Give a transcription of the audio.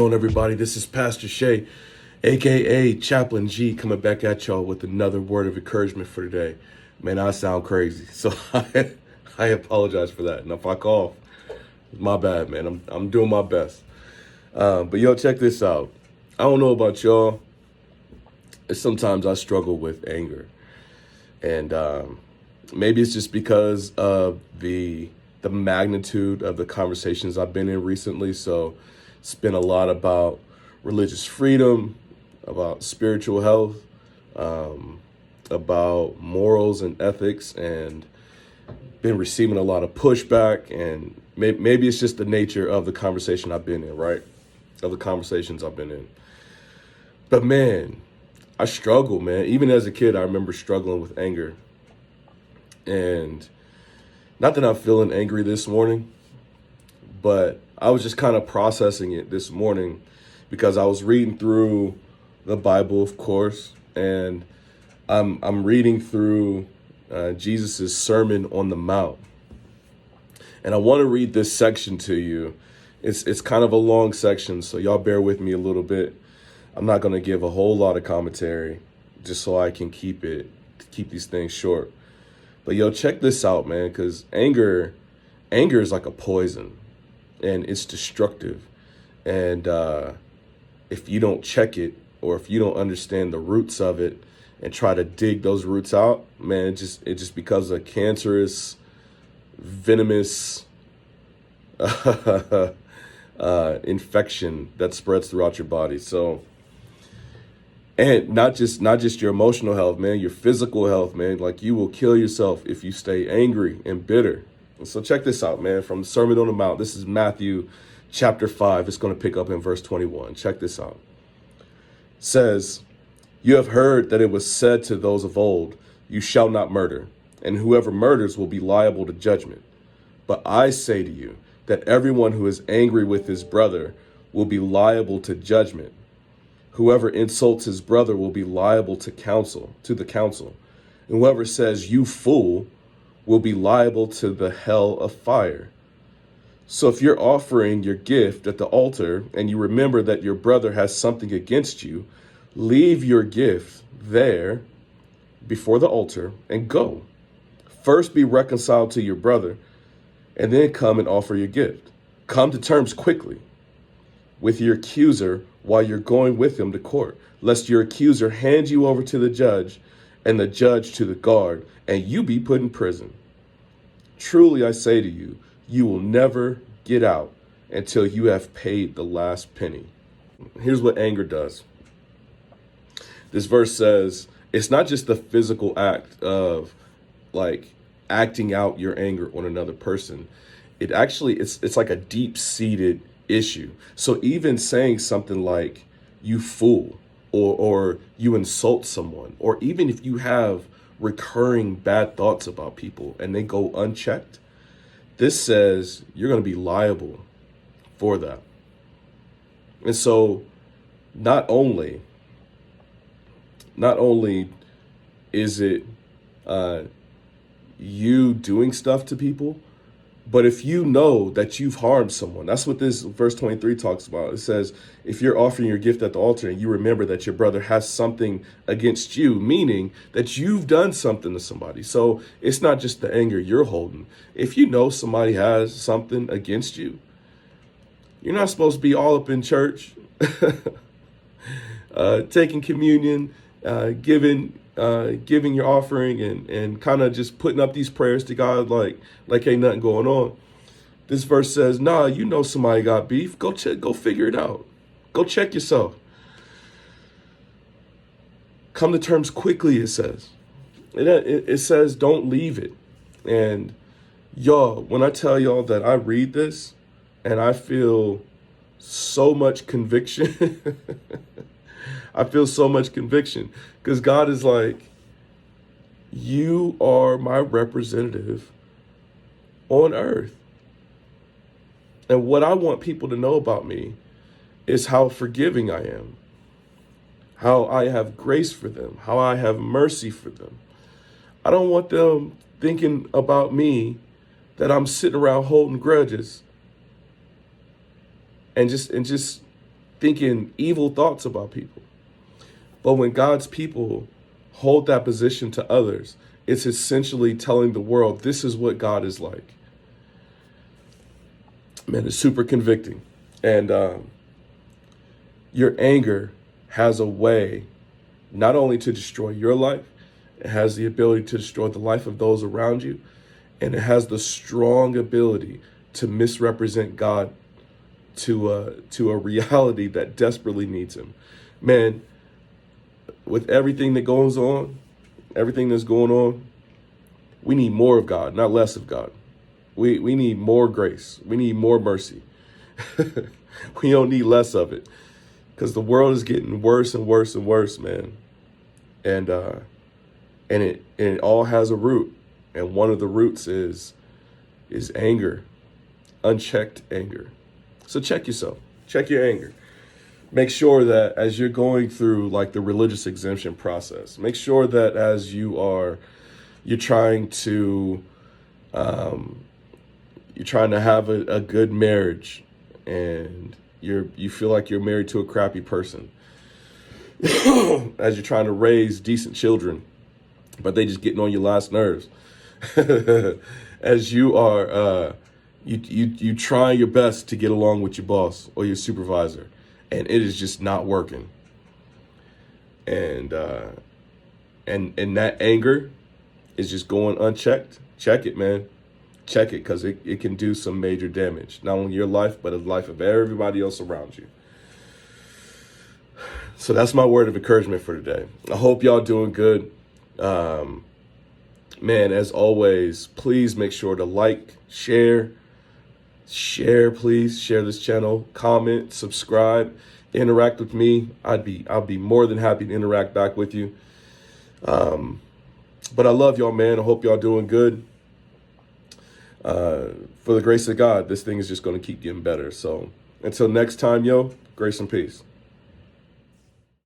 on, everybody? This is Pastor Shay, aka Chaplain G, coming back at y'all with another word of encouragement for today. Man, I sound crazy, so I apologize for that. And if I cough, my bad, man. I'm doing my best. But yo, check this out. I don't know about y'all. Sometimes I struggle with anger, and maybe it's just because of the magnitude of the conversations I've been in recently. So it's been a lot about religious freedom, about spiritual health, about morals and ethics, and been receiving a lot of pushback. And maybe it's just the nature of the conversation I've been in, right? Of the conversations I've been in. But man, I struggle, man. Even as a kid, I remember struggling with anger. And not that I'm feeling angry this morning, but I was just kind of processing it this morning because I was reading through the Bible, of course, and I'm reading through Jesus's Sermon on the Mount. And I want to read this section to you. It's kind of a long section, so y'all bear with me a little bit. I'm not going to give a whole lot of commentary just so I can keep these things short. But yo, check this out, man, because anger is like a poison, and it's destructive. And if you don't check it, or if you don't understand the roots of it and try to dig those roots out, man, it just becomes a cancerous, venomous infection that spreads throughout your body. So, and not just your emotional health, man, your physical health, man. Like, you will kill yourself if you stay angry and bitter. And so check this out, man, from the Sermon on the Mount. This is Matthew chapter 5. It's going to pick up in verse 21. Check this out. It says, "You have heard that it was said to those of old, 'You shall not murder, and whoever murders will be liable to judgment.' But I say to you that everyone who is angry with his brother will be liable to judgment. Whoever insults his brother will be liable to the council. And whoever says, 'You fool,' will be liable to the hell of fire. So if you're offering your gift at the altar and you remember that your brother has something against you, leave your gift there before the altar and go. First be reconciled to your brother, and then come and offer your gift. Come to terms quickly with your accuser while you're going with him to court, lest your accuser hand you over to the judge and the judge to the guard, and you be put in prison. Truly, I say to you, you will never get out until you have paid the last penny." Here's what anger does. This verse says it's not just the physical act of like acting out your anger on another person. It actually, it's like a deep-seated issue. So even saying something like "you fool," or you insult someone, or even if you have recurring bad thoughts about people and they go unchecked, this says you're going to be liable for that. And so not only is it you doing stuff to people, but if you know that you've harmed someone, that's what this verse 23 talks about. It says, if you're offering your gift at the altar and you remember that your brother has something against you, meaning that you've done something to somebody. So it's not just the anger you're holding. If you know somebody has something against you, you're not supposed to be all up in church, taking communion, giving your offering and kind of just putting up these prayers to God like ain't nothing going on. This verse says, nah, you know somebody got beef. Go figure it out. Go check yourself. Come to terms quickly, it says. It says don't leave it. And y'all, when I tell y'all that I read this and I feel so much conviction, I feel so much conviction because God is like, you are my representative on earth. And what I want people to know about me is how forgiving I am, how I have grace for them, how I have mercy for them. I don't want them thinking about me that I'm sitting around holding grudges and just thinking evil thoughts about people. But when God's people hold that position to others, it's essentially telling the world, this is what God is like. Man, it's super convicting. And your anger has a way not only to destroy your life, it has the ability to destroy the life of those around you, and it has the strong ability to misrepresent God to a reality that desperately needs him. Man, with everything that goes on, everything that's going on, we need more of God, not less of God. We need more grace. We need more mercy. We don't need less of it, because the world is getting worse and worse and worse, man. And it all has a root, and one of the roots is anger, unchecked anger. So check yourself, check your anger. Make sure that as you're going through like the religious exemption process, make sure that as you're trying to have a good marriage, and you feel like you're married to a crappy person, as you're trying to raise decent children, but they just getting on your last nerves, as you are you try your best to get along with your boss or your supervisor, and it is just not working. And that anger is just going unchecked. Check it, man. Check it, because it can do some major damage, not only your life, but the life of everybody else around you. So that's my word of encouragement for today. I hope y'all doing good. Man, as always, please make sure to like, share, please share this channel, comment, subscribe, interact with me. I'll be more than happy to interact back with you. But I love y'all, man. I hope y'all doing good. For the grace of God, this thing is just going to keep getting better. So until next time, yo, grace and peace.